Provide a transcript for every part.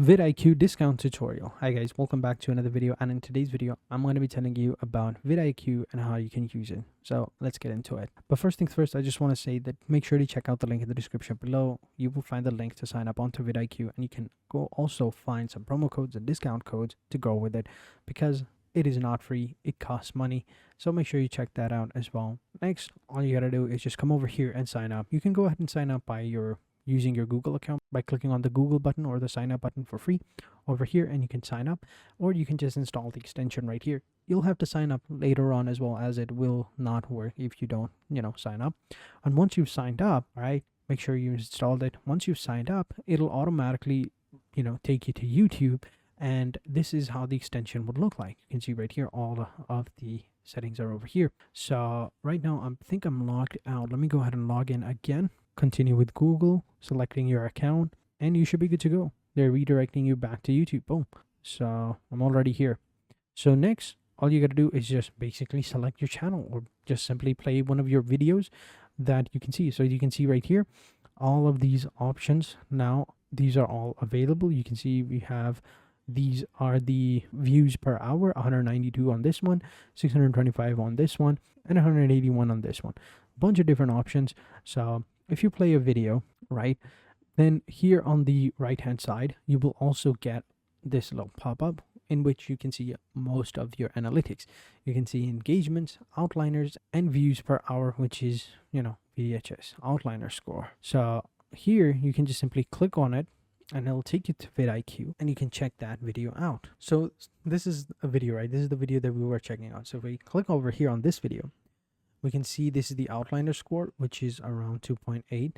VidIQ discount tutorial. Hi guys, welcome back to another video, and in today's video I'm going to be telling you about VidIQ and how you can use it. So let's get into it. But first things first, I just want to say that make sure to check out the link in the description below. You will find the link to sign up onto VidIQ, and you can go also find some promo codes and discount codes to go with it, because it is not free, it costs money. So make sure you check that out as well. Next, all you gotta do is just come over here and sign up. You can go ahead and sign up by using your Google account by clicking on the Google button or the sign up button for free over here, and you can sign up, or you can just install the extension right here. You'll have to sign up later on as well, as it will not work if you don't sign up. And once you've signed up, right, make sure you installed it. Once you've signed up, it'll automatically take you to YouTube, and this is how the extension would look like. You can see right here all of the settings are over here. So right now I think I'm logged out. Let me go ahead and log in again. Continue with Google, selecting your account, and you should be good to go. They're redirecting you back to YouTube. Boom. So I'm already here. So next, all you got to do is just basically select your channel, or just simply play one of your videos that you can see. So you can see right here all of these options. Now these are all available. You can see we have, these are the views per hour: 192 on this one, 625 on this one, and 181 on this one. Bunch of different options. So if you play a video, right, then here on the right hand side you will also get this little pop-up in which you can see most of your analytics. You can see engagements, outliners, and views per hour, which is VHS outliner score. So here you can just simply click on it and it'll take you to VidIQ, and you can check that video out. So this is a video, right? This is the video that we were checking out. So if we click over here on this video, we can see this is the outliner score, which is around 2.8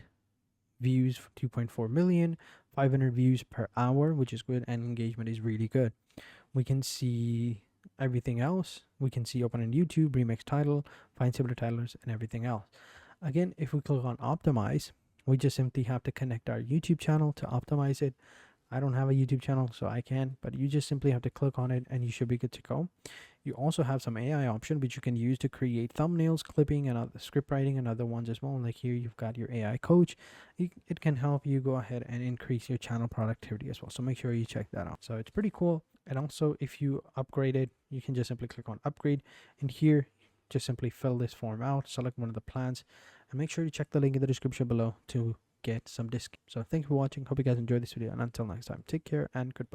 views, 2.4 million, 500 views per hour, which is good, and engagement is really good. We can see everything else. We can see open on YouTube, remix title, find similar titles, and everything else. Again, if we click on optimize, we just simply have to connect our YouTube channel to optimize it. I don't have a YouTube channel, so I can't, but you just simply have to click on it and you should be good to go. You also have some AI option which you can use to create thumbnails, clipping, and other script writing, and other ones as well. Like here you've got your AI coach. It can help you go ahead and increase your channel productivity as well. So make sure you check that out. So it's pretty cool. And also if you upgrade it, you can just simply click on upgrade, and here just simply fill this form out, select one of the plans, and make sure you check the link in the description below to get some discount. So thank you for watching. Hope you guys enjoyed this video, and until next time, take care and goodbye.